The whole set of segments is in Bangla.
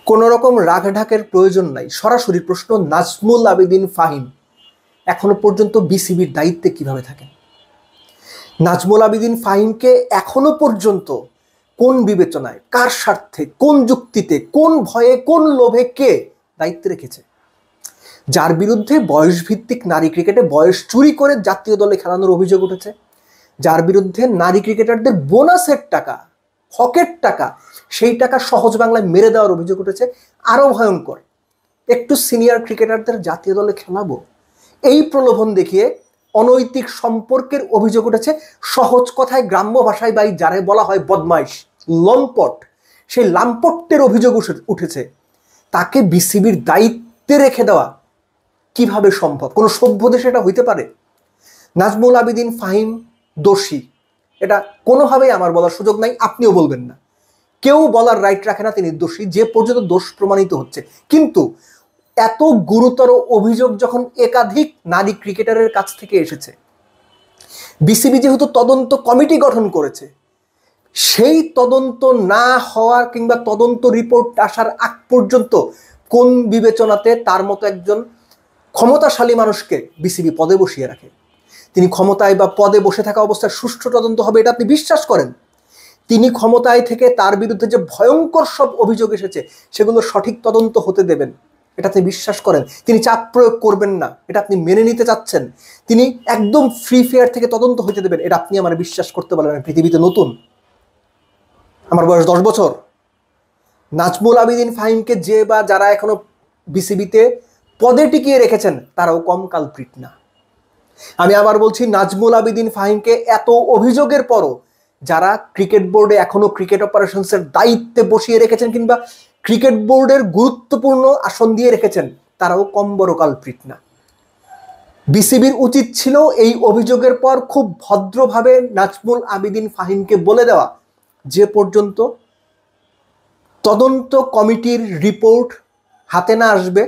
কোনো রকম রাগঢাকের প্রয়োজন নাই, সরাসরি প্রশ্ন, নাজমুল আবেদীন ফাহিম এখনো পর্যন্ত বিসিবির দায়িত্বে কিভাবে থাকেন? নাজমুল আবেদীন ফাহিমকে এখনো পর্যন্ত কোন বিবেচনায়, কার স্বার্থে, কোন যুক্তিতে, কোন ভয়ে, কোন লোভে কে দায়িত্বে রেখেছে? যার বিরুদ্ধে বয়সভিত্তিক নারী ক্রিকেটে বয়স চুরি করে জাতীয় দলে খেলানোর অভিযোগ উঠেছে, যার বিরুদ্ধে নারী ক্রিকেটারদের বোনাসের টাকা, হকের টাকা, সেই টাকা সহজ বাংলায় মেরে দেওয়ার অভিযোগ উঠেছে। আরো ভয়ঙ্কর, একটু সিনিয়র ক্রিকেটারদের জাতীয় দলে খেলাবো এই প্রলোভন দেখিয়ে অনৈতিক সম্পর্কের অভিযোগ উঠেছে। সহজ কথায়, গ্রাম্য ভাষায় বা যারে বলা হয় বদমাইশ, লম্পট, সেই লাম্পট্যের অভিযোগ উঠেছে। তাকে বিসিবির দায়িত্বে রেখে দেওয়া কিভাবে সম্ভব? কোনো সভ্য দেশে এটা হইতে পারে? নাজমুল আবেদীন ফাহিম দোষী, এটা কোনোভাবেই আমার বলার সুযোগ নাই, আপনিও বলবেন না, কেউ বলার রাইট রাখে না তিনি দোষী, যে পর্যন্ত দোষ প্রমাণিত হচ্ছে। কিন্তু এত গুরুতর অভিযোগ যখন একাধিক নারী ক্রিকেটারের কাছ থেকে এসেছে, বিসিবি যেহেতু তদন্ত কমিটি গঠন করেছে, সেই তদন্ত না হওয়ার কিংবা তদন্ত রিপোর্ট আসার আগ পর্যন্ত কোন বিবেচনাতে তার মতো একজন ক্ষমতাশালী মানুষকে বিসিবি পদে বসিয়ে রাখে? তিনি ক্ষমতায় বা পদে বসে থাকা অবস্থায় সুষ্ঠু তদন্ত হবে এটা আপনি বিশ্বাস করেন? তিনি ক্ষমতায় থেকে তার বিরুদ্ধে যে ভয়ঙ্কর সব অভিযোগ এসেছে সেগুলো সঠিক তদন্ত হতে দেবেন এটা আপনি বিশ্বাস করেন? তিনি চাপ প্রয়োগ করবেন না এটা আপনি মেনে নিতে চাচ্ছেন? তিনি একদম ফ্রি ফেয়ার থেকে তদন্ত হতে দেবেন এটা আপনি আমার বিশ্বাস করতে পারবেন? পৃথিবীতে নতুন, আমার বয়স 10 বছর। নাজমুল আবেদীন ফাহিমকে যে বা যারা এখনো বিসিবিতে পদে টিকিয়ে রেখেছেন তারাও কম কালপ্রিট না। আমি আবার বলছি, নাজমুল আবেদীন ফাহিমকে এত অভিযোগের পরও যারা ক্রিকেট বোর্ডে এখনো ক্রিকেট অপারেশনসের দায়িত্বে বসিয়ে রেখেছেন কিংবা ক্রিকেট বোর্ডের গুরুত্বপূর্ণ আসন দিয়ে রেখেছেন তারাও কম বড় কালপ্রিট না। বিসিবির উচিত ছিল এই অভিযোগের পর খুব ভদ্রভাবে নাজমুল আবেদীন ফাহিমকে বলে দেওয়া, যে পর্যন্ত তদন্ত কমিটির রিপোর্ট হাতে না আসবে,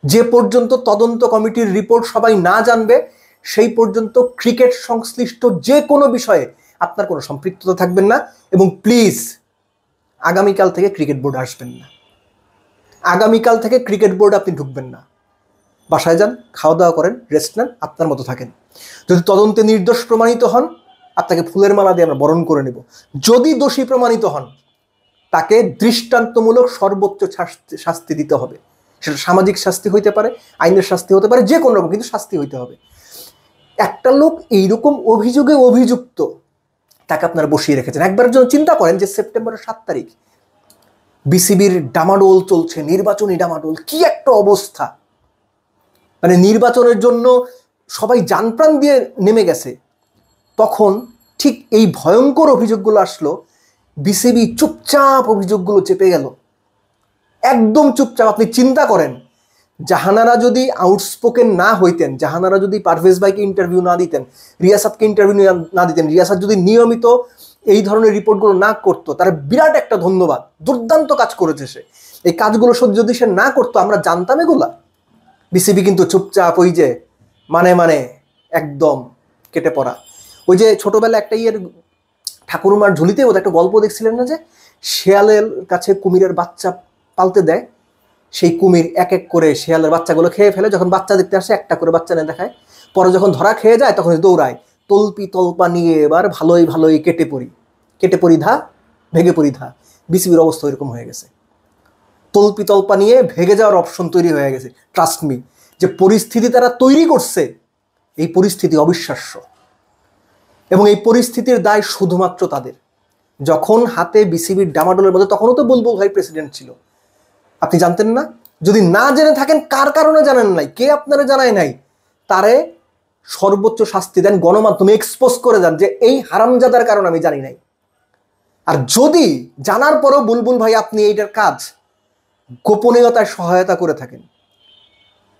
যে পর্যন্ত তদন্ত কমিটির রিপোর্ট সবাই না জানবে, সেই পর্যন্ত ক্রিকেট সংশ্লিষ্ট যে কোনো বিষয়ে আপনার কোনো সম্পৃক্ততা থাকবেন না। এবং প্লিজ আগামীকাল থেকে ক্রিকেট বোর্ড আসবেন না, আগামীকাল থেকে ক্রিকেট বোর্ড আপনি ঢুকবেন না। বাসায় যান, খাওয়া দাওয়া করেন, রেস্ট নেন, আপনার মতো থাকেন। যদি তদন্তে নির্দোষ প্রমাণিত হন আপনাকে ফুলের মালা দিয়ে আমরা বরণ করে নেব। যদি দোষী প্রমাণিত হন তাকে দৃষ্টান্তমূলক সর্বোচ্চ শাস্তি দিতে হবে। সেটা সামাজিক শাস্তি হইতে পারে, আইনের শাস্তি হতে পারে, যে কোনো রকম, কিন্তু শাস্তি হইতে হবে। একটা লোক এইরকম অভিযোগে অভিযুক্ত, তাকে আপনারা বসিয়ে রেখেছেন। একবারের জন্য চিন্তা করেন যে সেপ্টেম্বরের 7 তারিখ বিসিবির ডামাডোল চলছে, নির্বাচনী ডামাডোল, কি একটা অবস্থা, মানে নির্বাচনের জন্য সবাই জানপ্রাণ দিয়ে নেমে গেছে। তখন ঠিক এই ভয়ঙ্কর অভিযোগগুলো আসলো, বিসিবি চুপচাপ অভিযোগগুলো চেপে গেল, একদম চুপচাপ। আপনি চিন্তা করেন, জাহানারা যদি আউটস্পোকেন না হইতেন, জাহানারা যদি পারভেজ ভাইকে ইন্টারভিউ না দিতেন, রিয়াসাতকে ইন্টারভিউ না দিতেন, রিয়াসাত যদি নিয়মিত এই ধরনের রিপোর্টগুলো না করতো, তার বিরাট একটা ধন্যবাদ, দুর্দান্ত কাজ করেছে সে। এই কাজগুলো যদি সে না করতো আমরা জানতাম এগুলা? বিসিবি কিন্তু চুপচাপ, ওই যে মানে একদম কেটে পড়া। ওই যে ছোটবেলা একটা ঠাকুরমার ঝুলিতে ওদের একটা গল্প দেখছিলেন না, যে শেয়ালের কাছে কুমিরের বাচ্চা পালতে দেয়, সেই কুমির এক এক করে শেয়ালের বাচ্চাগুলো খেয়ে ফেলে, যখন বাচ্চা দেখতে আসে একটা করে বাচ্চা নিয়ে দেখায়, পরে যখন ধরা খেয়ে যায় তখন দৌড়ায়, তলপি তলপা নিয়ে এবার ভালোই কেটে পড়ি ধা, ভেগে পড়ি ধা। বিসিবির অবস্থা এরকম হয়ে গেছে, তলপি তলপা নিয়ে ভেগে যাওয়ার অপশন তৈরি হয়ে গেছে। ট্রাস্ট মি, যে পরিস্থিতি তারা তৈরি করছে, এই পরিস্থিতি অবিশ্বাস্য। এবং এই পরিস্থিতির দায় শুধুমাত্র তাদের। যখন হাতে বিসিবির ডামাডোলের মধ্যে, তখনও তো বুলবুল ভাই প্রেসিডেন্ট ছিল, আপনি জানতেন না? যদি না জেনে থাকেন, কার কারণে জানেন নাই, কে আপনারা জানায় নাই, তারে সর্বোচ্চ শাস্তি দেন, গণমাধ্যমে এক্সপোজ করে দেন যে এই হারামজাদার কারণে আমি জানি নাই। আর যদি জানার পরও বুলবুল ভাই আপনি এইটার কাজ গোপনীয়তায় সহায়তা করে থাকেন,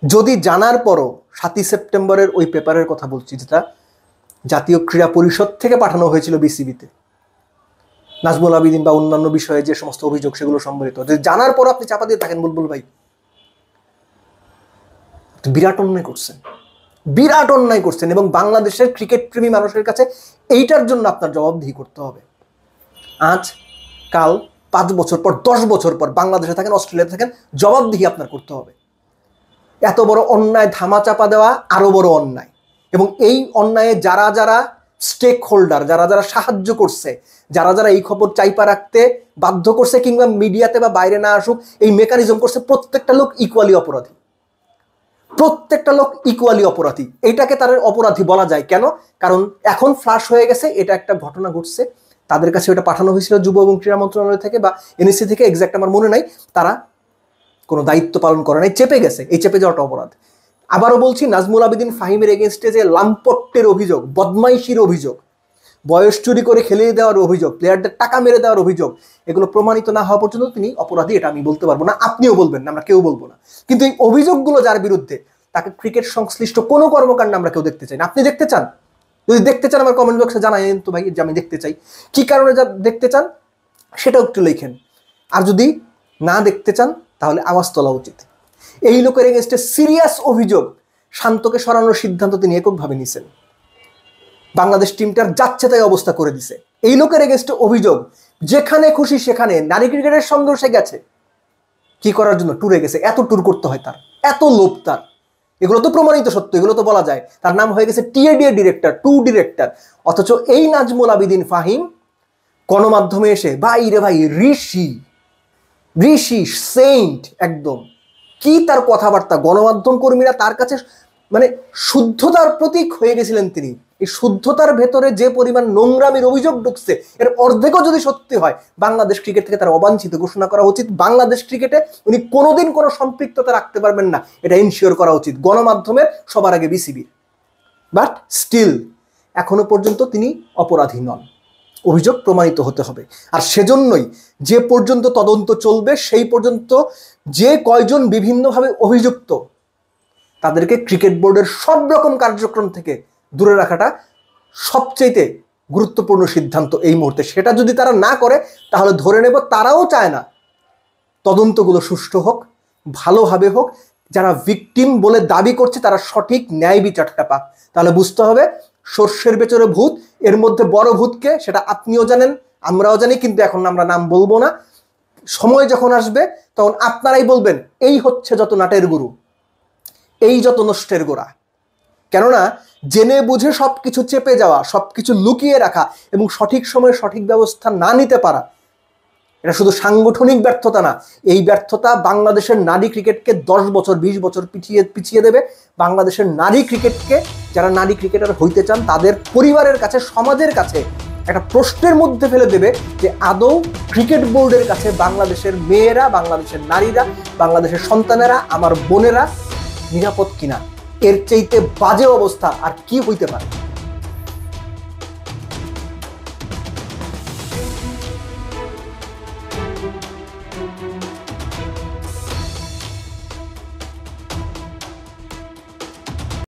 যদি জানার পরও 7ই সেপ্টেম্বরের ওই পেপারের কথা বলছি, যেটা জাতীয় ক্রীড়া পরিষদ থেকে পাঠানো হয়েছিল বিসিবিতে, নাজমুল আবেদীন বা অন্যান্য বিষয়ে যে সমস্ত অভিযোগ সেগুলো সম্বলিত, যদি জানার পর আপনি চাপা দিয়ে থাকেন, বুলবুল ভাই বিরাট অন্যায় করছেন। এবং বাংলাদেশের ক্রিকেট প্রেমী মানুষের কাছে এইটার জন্য আপনার জবাবদিহি করতে হবে। আজ কাল 5 বছর পর 10 বছর পর বাংলাদেশে থাকেন অস্ট্রেলিয়াতে থাকেন, জবাবদিহি আপনার করতে হবে। এত বড় অন্যায় ধামাচাপা দেওয়া আরো বড় অন্যায়। এবং এই অন্যায়ে যারা যারা স্টেক হোল্ডার, যারা যারা সাহায্য করছে, যারা যারা এই খবর চাইপা রাখতে বাধ্য করছে কিংবা মিডিয়াতে বা বাইরে না আসুক এই মেকানিজম করছে, প্রত্যেকটা লোক ইকুয়ালি অপরাধী। প্রত্যেকটা লোক ইকুয়ালি অপরাধী। এটাকে তার অপরাধী বলা যায় কেন? কারণ এখন ফ্লাশ হয়ে গেছে, এটা একটা ঘটনা ঘটছে, তাদের কাছে ওটা পাঠানো হয়েছিল যুব এবং ক্রীড়া মন্ত্রণালয় থেকে বা এনএসসি থেকে, এক্সাক্ট আমার মনে নাই, তারা কোনো দায়িত্ব পালন করে নাই, চেপে গেছে। এই চেপে যাওয়াটা অপরাধ। আবারও বলছি, নাজমুল আবেদিন ফাহিমের এগেনস্টে যে লাম্পট্যের অভিযোগ, বদমাইশির অভিযোগ, বয়স চুরি করে খেলিয়ে দেওয়ার অভিযোগ, প্লেয়ারদের টাকা মেরে দেওয়ার অভিযোগ, এগুলো প্রমাণিত না হওয়া পর্যন্ত তিনি অপরাধী, এটা আমি বলতে পারবো না, আপনিও বলবেন না, আমরা কেউ বলবো না। কিন্তু এই অভিযোগগুলো যার বিরুদ্ধে, তাকে ক্রিকেট সংশ্লিষ্ট কোনো কর্মকাণ্ড আমরা কেউ দেখতে চাই না। আপনি দেখতে চান? যদি দেখতে চান আমার কমেন্ট বক্সে জানাইন তো ভাই, যে আমি দেখতে চাই। কি কারণে যা দেখতে চান সেটাও একটু লেখেন। আর যদি না দেখতে চান তাহলে আওয়াজ তোলা উচিত। এই লোকের এগেনস্টে সিরিয়াস অভিযোগ, শান্তকে সরানোর সিদ্ধান্ত তিনি এককভাবে নিছেন, বাংলাদেশ টিমটার যাচ্ছে তাই অবস্থা করে দিছে। এই লোকের এগেনস্টে অভিযোগ, যেখানে খুশি সেখানে নারী ক্রিকেটের সঙ্গে সে গেছে কি করার জন্য? ট্যুরে গেছে। এত ট্যুর করতে হয় তার, এত লোভ তার, এগুলো তো প্রমাণিত সত্য, এগুলো তো বলা যায়। তার নাম হয়ে গেছে টিএডিএ ডিরেক্টর, ট্যুর ডিরেক্টর। অথচ এই নাজমুল আবেদিন ফাহিম গণমাধ্যমে এসে ভাই রে ভাই, ঋষি সেইন্ট একদম, কি তার কথাবার্তা! গণমাধ্যম কর্মীরা তার কাছে মানে শুদ্ধতার প্রতীক হয়ে গেছিলেন তিনি। এই শুদ্ধতার ভেতরে যে পরিমাণ নোংরামির অভিযোগ ঢুকছে, এর অর্ধেকও যদি সত্যি হয়, বাংলাদেশ ক্রিকেট থেকে তার অবাঞ্ছিত ঘোষণা করা উচিত। বাংলাদেশ ক্রিকেটে উনি কোনোদিন কোনো সম্পৃক্ততা রাখতে পারবেন না, এটা ইনশিওর করা উচিত গণমাধ্যমের, সবার আগে বিসিবির। বাট স্টিল এখনো পর্যন্ত তিনি অপরাধী নন, অভিযোগ প্রমাণিত হতে হবে। আর সেজন্যই যে পর্যন্ত তদন্ত চলবে সেই পর্যন্ত যে কয়জন বিভিন্নভাবে অভিযুক্ত, তাদেরকে ক্রিকেট বোর্ডের সব রকম কার্যক্রম থেকে দূরে রাখাটা সবচেয়ে গুরুত্বপূর্ণ সিদ্ধান্ত এই মুহূর্তে। সেটা যদি তারা না করে তাহলে ধরে নেব তারাও চায় না তদন্তগুলো সুষ্ঠু হোক, ভালোভাবে হোক, যারা ভিকটিম বলে দাবি করছে তারা সঠিক ন্যায় বিচারটা পাক। তাহলে বুঝতে হবে সর্ষের পেছনে ভূত, এর মধ্যে বড় ভূতকে সেটা আপনিও জানেন, আমরাও জানি, কিন্তু এখন আমরা নাম বলবো না। সময় যখন আসবে তখন আপনারাই বলবেন এই হচ্ছে যত নাটের গুরু, এই যত নষ্টের গোড়া। কেননা জেনে বুঝে সবকিছু চেপে যাওয়া, সবকিছু লুকিয়ে রাখা এবং সঠিক সময়ে সঠিক ব্যবস্থা না নিতে পারা, এটা শুধু সাংগঠনিক ব্যর্থতা না, এই ব্যর্থতা বাংলাদেশের নারী ক্রিকেটকে 10 বছর 20 বছর পিছিয়ে দেবে। বাংলাদেশের নারী ক্রিকেটকে, যারা নারী ক্রিকেটার হইতে চান তাদের পরিবারের কাছে, সমাজের কাছে একটা প্রশ্নের মধ্যে ফেলে দেবে যে আদৌ ক্রিকেট বোর্ডের কাছে বাংলাদেশের মেয়েরা, বাংলাদেশের নারীরা, বাংলাদেশের সন্তানেরা, আমার বোনেরা নিরাপদ কিনা। এর চাইতে বাজে অবস্থা আর কি হইতে পারে?